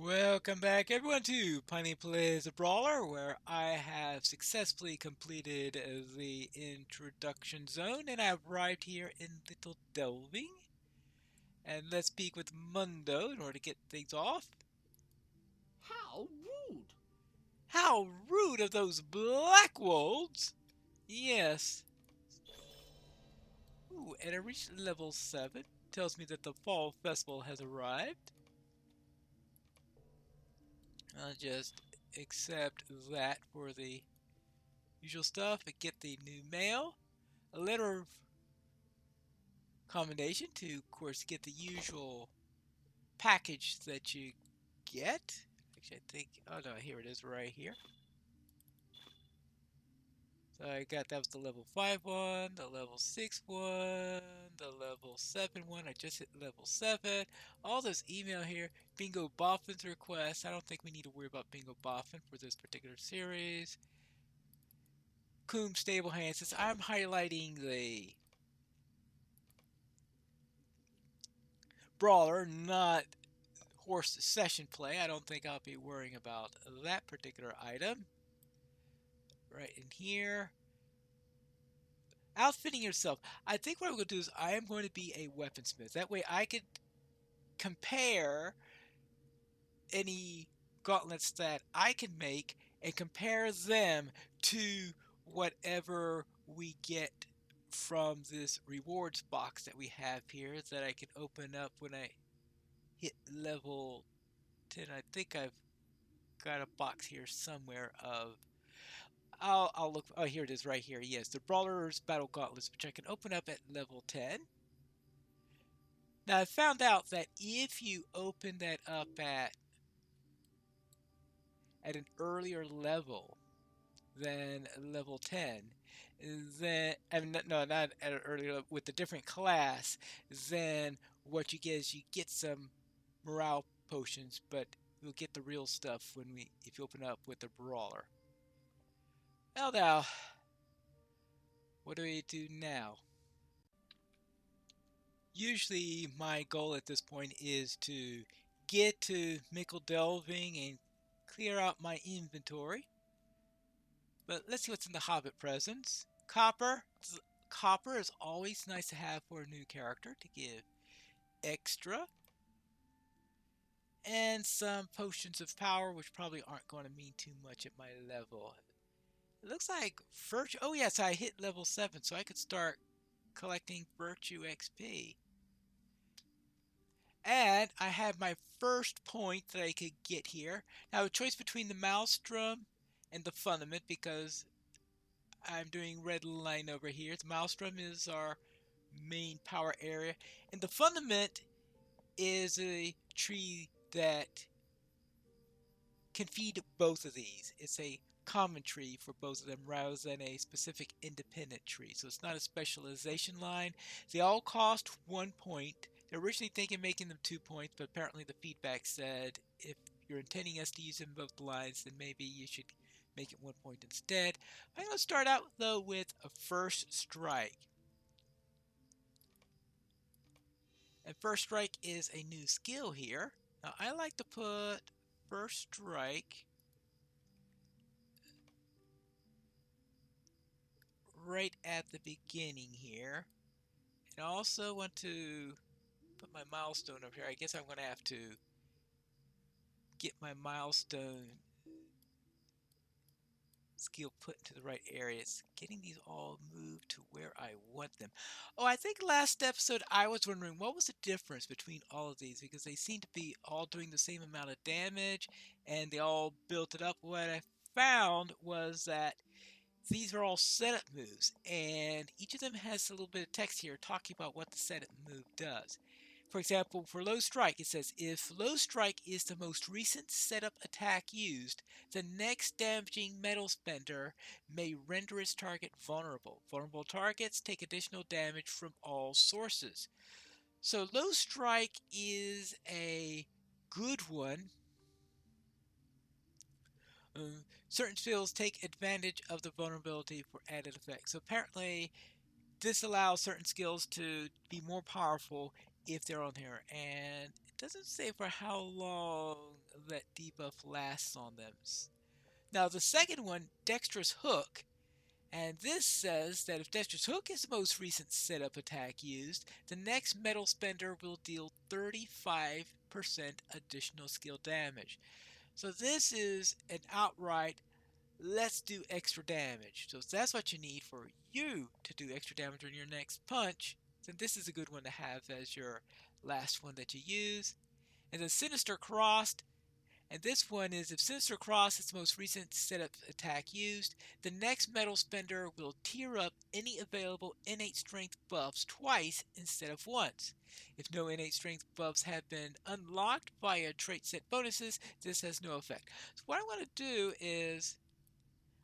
Welcome back everyone to Pineleaf a Brawler, where I have successfully completed the introduction zone and I've arrived here in Little Delving. And let's speak with Mundo in order to get things off. How rude! How rude of those black wolves! Yes. Ooh, and I reached level 7. Tells me that the fall festival has arrived. I'll just accept that for the usual stuff and get the new mail. A letter of commendation to, of course, get the usual package that you get. Actually, I think, oh no, here it is right here. So I got, that was the level 5 one, the level 6 one, the level 7 one. I just hit level 7. All this email here. Bingo Boffin's request. I don't think we need to worry about Bingo Boffin for this particular series. Coom Stable Hands. Since I'm highlighting the Brawler, not horse session play, I don't think I'll be worrying about that particular item. Right in here. Outfitting yourself. I think what I'm going to do is I am going to be a weaponsmith. That way I could compare any gauntlets that I can make and compare them to whatever we get from this rewards box that we have here that I can open up when I hit level 10. I think I've got a box here somewhere of I'll look. Oh, here it is right here. Yes, the Brawler's Battle Gauntlets, which I can open up at level 10. Now, I found out that if you open that up at an earlier level than level 10, then I mean, no, not at an earlier level, with a different class, then what you get is you get some morale potions, but you'll get the real stuff if you open up with the Brawler. Well, now, what do we do now? Usually my goal at this point is to get to Mickle Delving and clear out my inventory. But let's see what's in the Hobbit presents. Copper. Copper is always nice to have for a new character to give extra. And some potions of power, which probably aren't going to mean too much at my level. It looks like virtue. Oh yes, I hit level 7, so I could start collecting virtue XP. And I have my first point that I could get here. Now, a choice between the Maelstrom and the Fundament, because I'm doing red line over here. The Maelstrom is our main power area, and the Fundament is a tree that can feed both of these. It's a common tree for both of them rather than a specific independent tree. So it's not a specialization line. They all cost 1 point. They're originally thinking making them 2 points, but apparently the feedback said if you're intending us to use them both lines, then maybe you should make it 1 point instead. I'm going to start out though with a first strike. And first strike is a new skill here. Now I like to put first strike right at the beginning here. And I also want to put my milestone over here. I guess I'm going to have to get my milestone skill put into the right areas. Getting these all moved to where I want them. Oh, I think last episode I was wondering what was the difference between all of these, because they seem to be all doing the same amount of damage and they all built it up. What I found was that these are all setup moves, and each of them has a little bit of text here talking about what the setup move does. For example, for low strike, it says if low strike is the most recent setup attack used, the next damaging metal spender may render its target vulnerable. Vulnerable targets take additional damage from all sources. So low strike is a good one. Certain skills take advantage of the vulnerability for added effects. So apparently this allows certain skills to be more powerful if they're on here, and it doesn't say for how long that debuff lasts on them. Now the second one, Dexterous Hook, and this says that if Dexterous Hook is the most recent setup attack used, the next metal spender will deal 35% additional skill damage. So this is an outright let's do extra damage. So if that's what you need for you to do extra damage on your next punch, then this is a good one to have as your last one that you use. And then Sinister Crossed, and this one is if Sinister Cross is the most recent setup attack used, the next metal spender will tier up any available innate strength buffs twice instead of once. If no innate strength buffs have been unlocked via trait set bonuses, this has no effect. So what I'm going to do is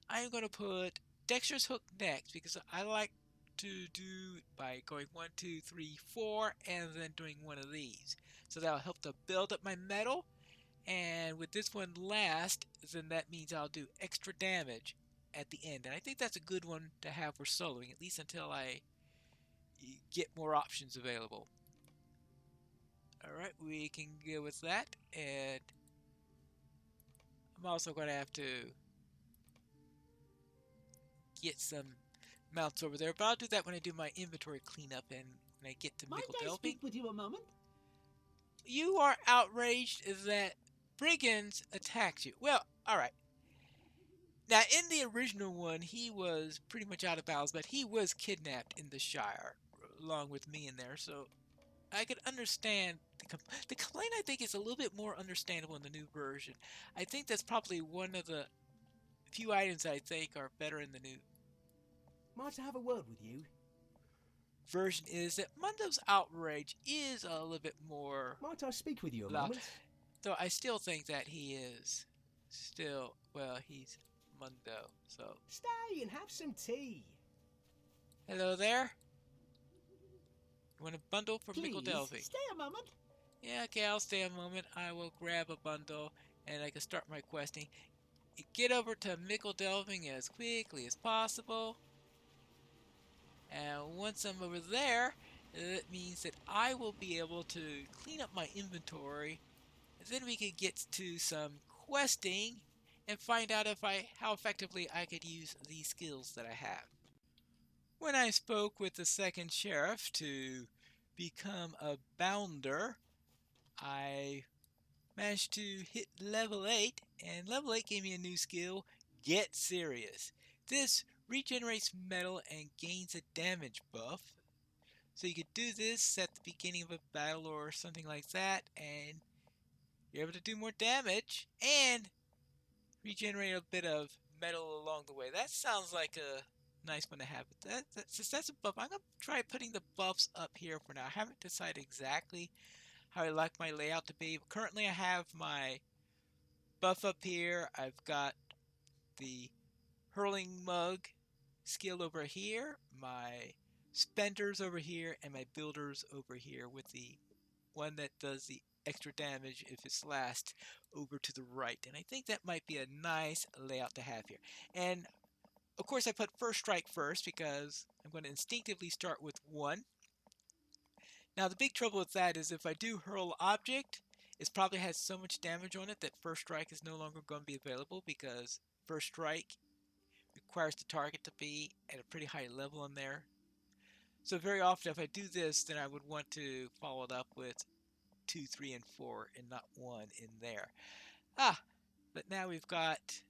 I'm going to put Dexterous Hook next because I like to do by going 1, 2, 3, 4, and then doing one of these. So that'll help to build up my metal. And with this one last, then that means I'll do extra damage at the end. And I think that's a good one to have for soloing, at least until I get more options available. Alright, we can go with that. And I'm also going to have to get some mounts over there, but I'll do that when I do my inventory cleanup and when I get to Might Mickle I Delving. speak with you a moment? You are outraged that brigands attacked you. Well, alright. Now, in the original one, he was pretty much out of bounds, but he was kidnapped in the Shire, along with me in there, so I could understand the complaint. I think is a little bit more understandable in the new version. I think that's probably one of the few items I think are better in the new Might I have a word with you? version is that Mundo's outrage is a little bit more Might I speak with you a loud. moment? Though I still think that he is still, well, he's Mundo, so. Stay and have some tea. Hello there. You want a bundle for Please, Mickle Delving? stay a moment. Yeah, okay, I'll stay a moment. I will grab a bundle and I can start my questing. Get over to Mickle Delving as quickly as possible. And once I'm over there, that means that I will be able to clean up my inventory. And then we could get to some questing and find out how effectively I could use these skills that I have. When I spoke with the second sheriff to become a bounder, I managed to hit level 8, and level 8 gave me a new skill, Get Serious. This regenerates metal and gains a damage buff. So you could do this at the beginning of a battle or something like that, and you're able to do more damage and regenerate a bit of metal along the way. That sounds like a nice one to have. Since that's a buff, I'm going to try putting the buffs up here for now. I haven't decided exactly how I like my layout to be. Currently I have my buff up here. I've got the hurling mug skill over here, my spenders over here, and my builders over here with the one that does the extra damage if it's last over to the right. And I think that might be a nice layout to have here. And of course I put first strike first because I'm going to instinctively start with 1. Now the big trouble with that is if I do hurl object, it probably has so much damage on it that first strike is no longer going to be available because first strike requires the target to be at a pretty high level in there. So very often if I do this, then I would want to follow it up with 2, 3, and 4 and not 1 in there. But now we've got...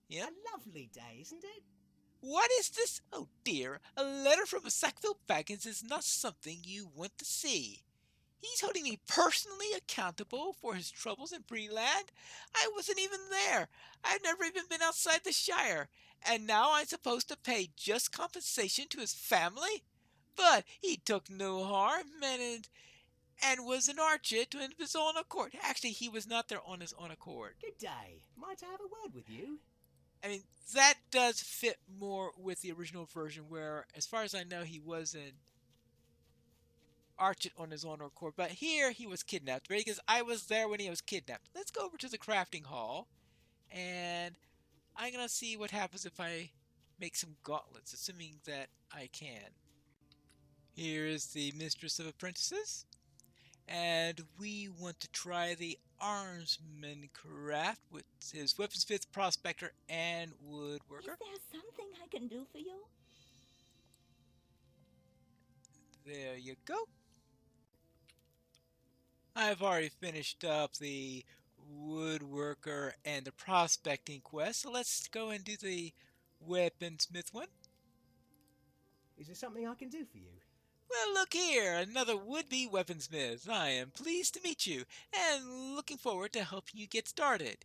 Yep. A lovely day, isn't it? What is this? Oh dear, a letter from a Sackville Baggins is not something you want to see. He's holding me personally accountable for his troubles in Breland. I wasn't even there. I've never even been outside the Shire. And now I'm supposed to pay just compensation to his family? But he took no harm and was an archer to his own accord. Actually, he was not there on his own accord. Good day. Might I have a word with you? I mean, that does fit more with the original version where, as far as I know, he wasn't arched on his own accord. But here, he was kidnapped, right? Because I was there when he was kidnapped. Let's go over to the crafting hall, and I'm going to see what happens if I make some gauntlets, assuming that I can. Here is the Mistress of Apprentices. And we want to try the Armsman craft with his weaponsmith, prospector, and Is woodworker. there something I can do for you? There you go. I've already finished up the woodworker and the prospecting quest, so let's go and do the weaponsmith one. Is there something I can do for you? Well, look here, another would-be weaponsmith. I am pleased to meet you, and looking forward to helping you get started.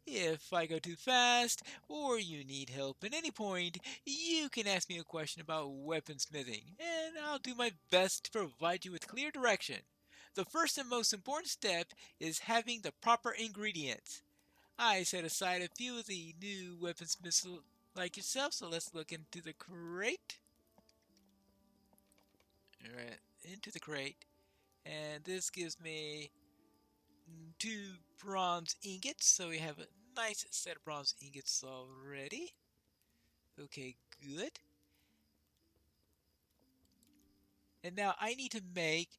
If I go too fast, or you need help at any point, you can ask me a question about weaponsmithing, and I'll do my best to provide you with clear direction. The first and most important step is having the proper ingredients. I set aside a few of the new weaponsmiths like yourself, so let's look into the crate. Alright, into the crate. And this gives me 2 bronze ingots, so we have a nice set of bronze ingots already. Okay, good. And now I need to make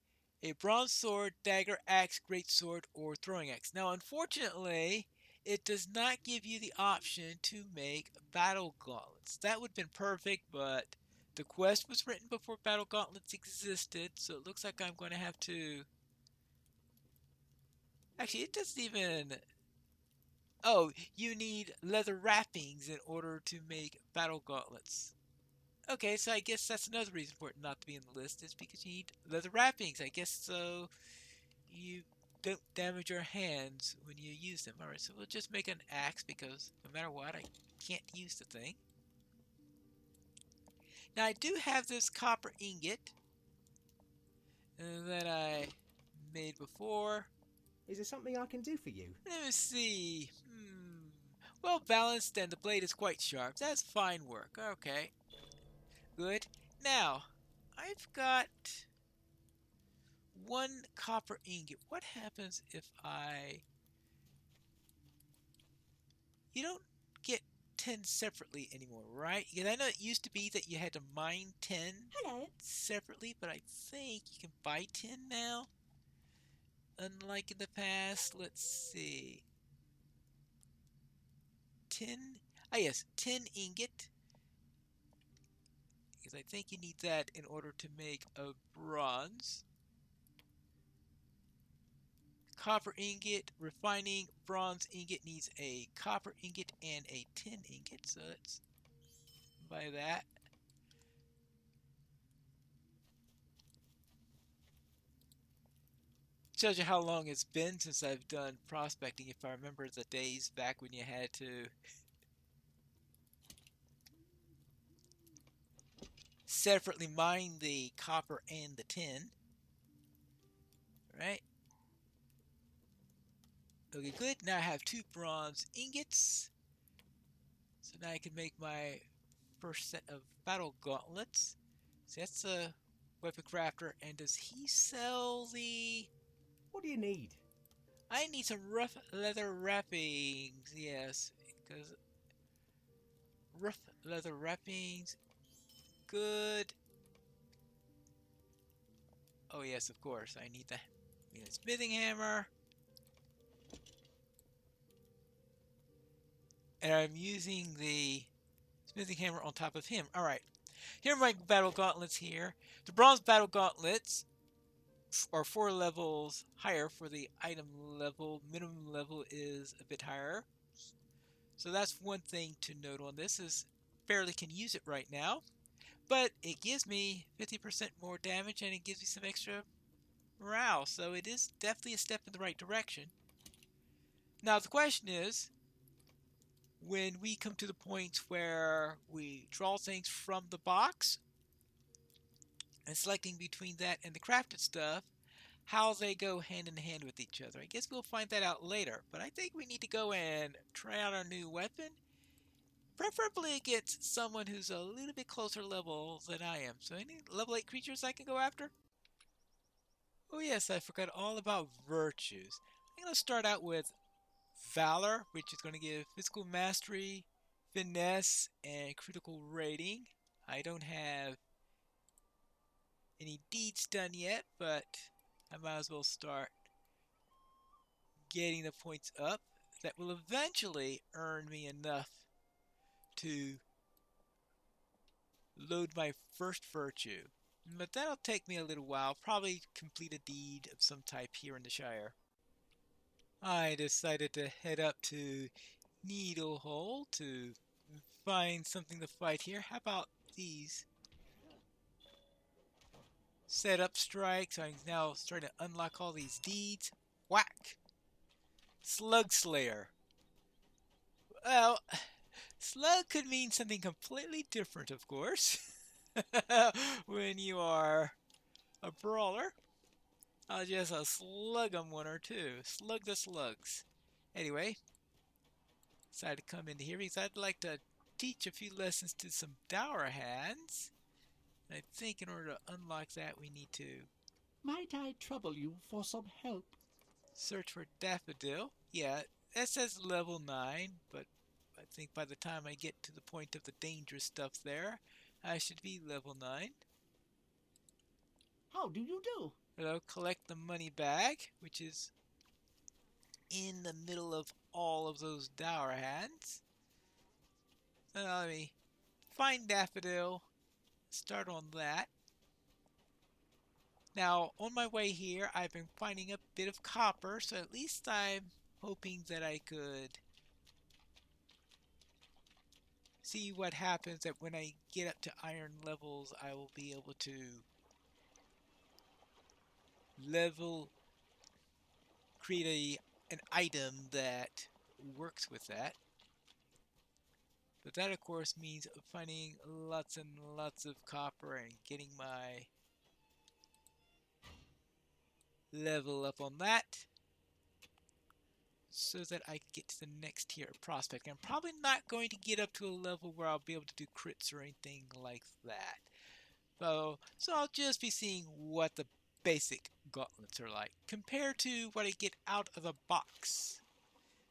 a bronze sword, dagger, axe, greatsword, or throwing axe. Now, unfortunately, it does not give you the option to make battle gauntlets. That would have been perfect, but the quest was written before battle gauntlets existed, so it looks like I'm going to have to... Actually, it doesn't even... Oh, you need leather wrappings in order to make battle gauntlets. Okay, so I guess that's another reason for it not to be in the list is because you need leather wrappings. I guess so you don't damage your hands when you use them. Alright, so we'll just make an axe because no matter what, I can't use the thing. Now I do have this copper ingot that I made before. Is there something I can do for you? Let me see. Well balanced and the blade is quite sharp. That's fine work. Okay. Good. Now, I've got 1 copper ingot. What happens if I... You don't get 10 separately anymore, right? Because I know it used to be that you had to mine 10 Hello. separately, but I think you can buy 10 now. Unlike in the past, let's see. 10? Ah, yes, 10 ingot. Because I think you need that in order to make a bronze. Copper ingot, refining bronze ingot needs a copper ingot and a tin ingot, so let's buy that. Shows you how long it's been since I've done prospecting, if I remember the days back when you had to separately mine the copper and the tin. Right? Okay, good. Now I have 2 bronze ingots. So now I can make my first set of battle gauntlets. So that's a weapon crafter. And does he sell the... What do you need? I need some rough leather wrappings. Yes, because rough leather wrappings. Good. Oh yes, of course. I need the smithing hammer. And I'm using the smithing hammer on top of him. Alright. Here are my battle gauntlets here. The bronze battle gauntlets are 4 levels higher for the item level. Minimum level is a bit higher. So that's one thing to note on this is barely can use it right now. But it gives me 50% more damage and it gives me some extra morale. So it is definitely a step in the right direction. Now the question is, when we come to the point where we draw things from the box and selecting between that and the crafted stuff, how they go hand in hand with each other. I guess we'll find that out later, but I think we need to go and try out our new weapon, preferably against someone who's a little bit closer level than I am. So any level 8 creatures I can go after? Oh yes, I forgot all about virtues. I'm going to start out with Valor, which is going to give physical mastery, finesse, and critical rating. I don't have any deeds done yet, but I might as well start getting the points up that will eventually earn me enough to load my first virtue. But that'll take me a little while, probably complete a deed of some type here in the Shire. I decided to head up to Needlehole to find something to fight here. How about these? Set up strikes. I'm now starting to unlock all these deeds. Whack! Slug Slayer. Well, slug could mean something completely different, of course, when you are a brawler. I'll just slug them one or two. Slug the slugs. Anyway, decided to come into here because I'd like to teach a few lessons to some dour hands. And I think in order to unlock that, we need to Might I trouble you for some help? search for Daffodil. Yeah, that says level 9, but I think by the time I get to the point of the dangerous stuff there, I should be level 9. How do you do? Hello, collect the money bag, which is in the middle of all of those dour hands. So now let me find Daffodil, start on that. Now, on my way here, I've been finding a bit of copper, so at least I'm hoping that I could see what happens, that when I get up to iron levels, I will be able to create an item that works with that. But that, of course, means finding lots and lots of copper and getting my level up on that so that I can get to the next tier of prospect. I'm probably not going to get up to a level where I'll be able to do crits or anything like that. So I'll just be seeing what the basic gauntlets are like compared to what I get out of the box.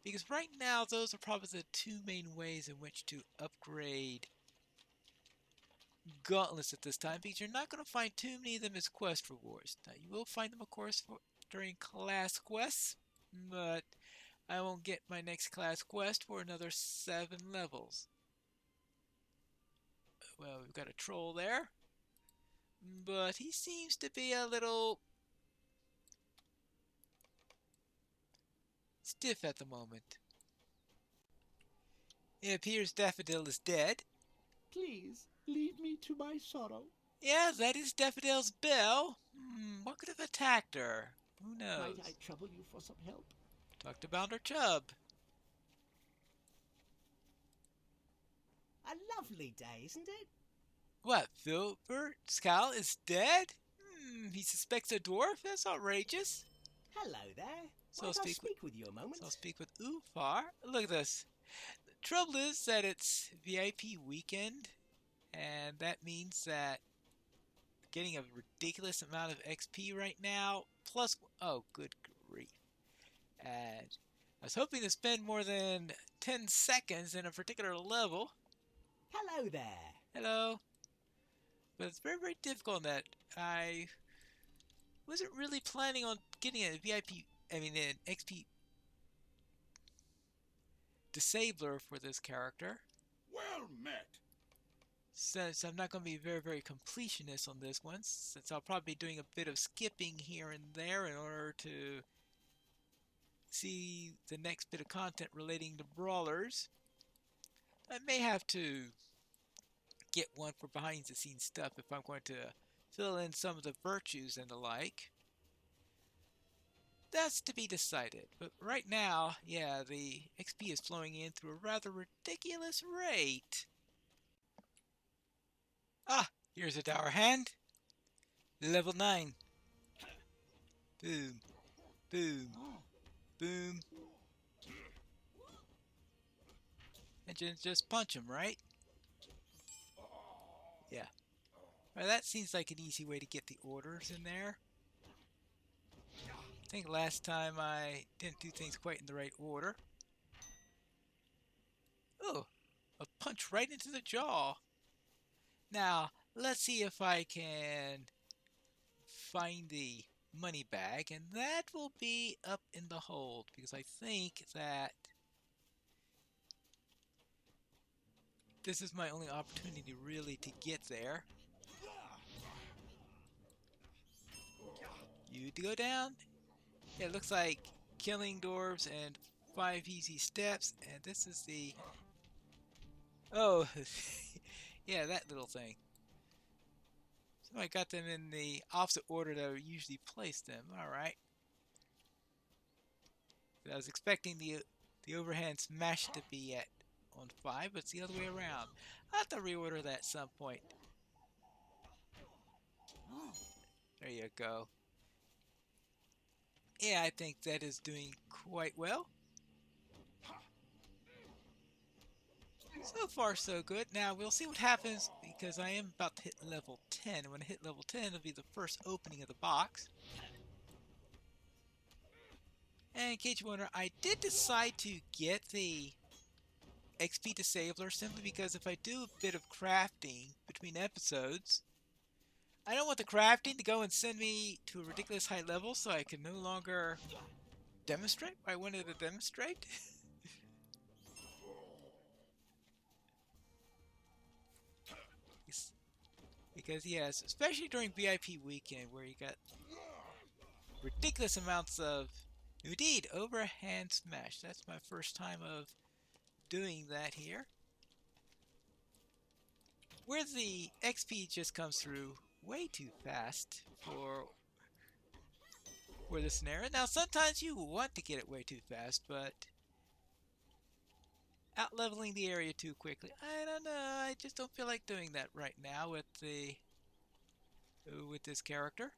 Because right now, those are probably the two main ways in which to upgrade gauntlets at this time, because you're not going to find too many of them as quest rewards. Now, you will find them, of course, during class quests, but I won't get my next class quest for another 7 levels. Well, we've got a troll there, but he seems to be a little stiff at the moment. It appears Daffodil is dead. Please, leave me to my sorrow. Yeah, that is Daffodil's bell. What could have attacked her? Who knows? Might I trouble you for some help? Talk to Bounder Chubb. A lovely day, isn't it? What, Filbert Scal is dead? He suspects a dwarf? That's outrageous. Hello there. So Might I speak speak with you a moment? So I'll speak with Ufar. Look at this. The trouble is that it's VIP weekend, and that means that getting a ridiculous amount of XP right now, plus, oh, good grief. And I was hoping to spend more than 10 seconds in a particular level. Hello there. Hello. But it's very, very difficult that I wasn't really planning on getting an XP disabler for this character. Well met. Since I'm not going to be very, very completionist on this one, since I'll probably be doing a bit of skipping here and there in order to see the next bit of content relating to brawlers. I may have to get one for behind the scenes stuff if I'm going to fill in some of the virtues and the like. That's to be decided. But right now, yeah, the XP is flowing in through a rather ridiculous rate. Ah, here's a dour hand. Level 9. Boom. Boom. Boom. And just punch him, right? Yeah. Well, that seems like an easy way to get the orders in there. I think last time I didn't do things quite in the right order. Oh, a punch right into the jaw. Now, let's see if I can find the money bag, and that will be up in the hold because I think that this is my only opportunity really to get there. You to go down. Yeah, it looks like killing dwarves and 5 easy steps, and this is the... Oh, yeah, that little thing. So I got them in the opposite order that I would usually place them. Alright. I was expecting the overhand smash to be at on 5, but it's the other way around. I'll have to reorder that at some point. There you go. Yeah, I think that is doing quite well. So far, so good. Now, we'll see what happens because I am about to hit level 10. When I hit level 10, it'll be the first opening of the box. And in case you wonder, I did decide to get the XP Disabler simply because if I do a bit of crafting between episodes, I don't want the crafting to go and send me to a ridiculous high level so I can no longer demonstrate what I wanted to demonstrate. Because yes, especially during VIP weekend where you got ridiculous amounts of, indeed, overhand smash. That's my first time of doing that here. Where the XP just comes through way too fast for the scenario. Now sometimes you want to get it way too fast, but out leveling the area too quickly. I don't know, I just don't feel like doing that right now with this character.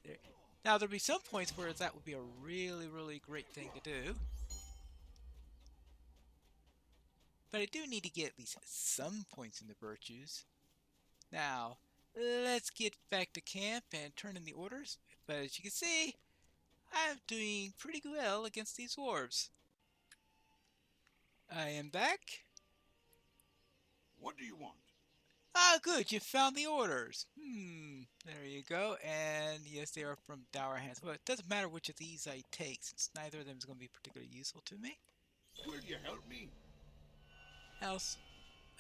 There. Now there'll be some points where that would be a really, really great thing to do. But I do need to get at least some points in the virtues. Now, let's get back to camp and turn in the orders. But as you can see, I'm doing pretty well against these dwarves. I am back. What do you want? Ah, good, you found the orders. There you go. And yes, they are from Dour Hands. Well, it doesn't matter which of these I take, since neither of them is going to be particularly useful to me. Will you help me? Else,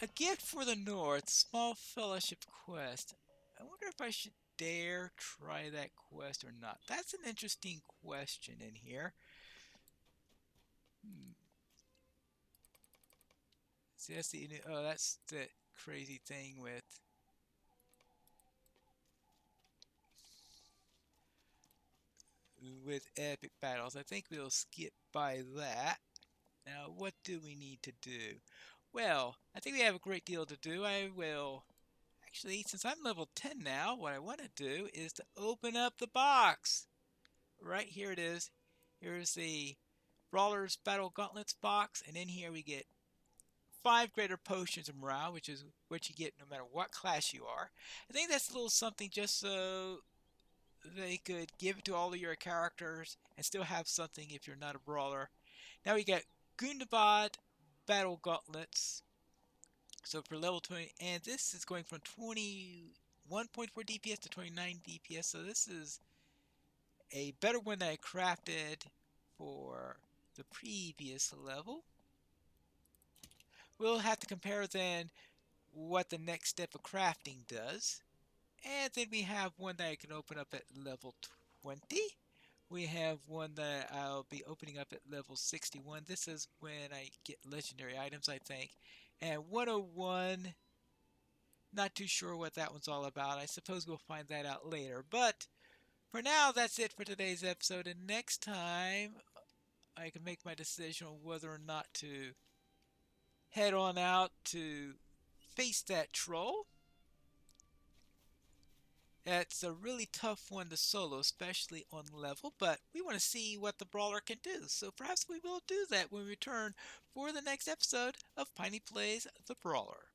a gift for the North, small fellowship quest. I wonder if I should dare try that quest or not. That's an interesting question in here. See, that's the crazy thing with epic battles. I think we'll skip by that. Now, what do we need to do? Well, I think we have a great deal to do. I will... Actually, since I'm level 10 now, what I want to do is to open up the box. Right here it is. Here's the Brawler's Battle Gauntlets box. And in here we get 5 greater potions of morale, which is what you get no matter what class you are. I think that's a little something just so they could give it to all of your characters and still have something if you're not a brawler. Now we got Gundabad Battle Gauntlets. So for level 20, and this is going from 21.4 DPS to 29 DPS. So this is a better one that I crafted for the previous level. We'll have to compare then what the next step of crafting does. And then we have one that I can open up at level 20. We have one that I'll be opening up at level 61. This is when I get legendary items, I think. And 101, not too sure what that one's all about. I suppose we'll find that out later. But for now, that's it for today's episode. And next time, I can make my decision on whether or not to head on out to face that troll. It's a really tough one to solo, especially on level, but we want to see what the Brawler can do. So perhaps we will do that when we return for the next episode of Piney Plays the Brawler.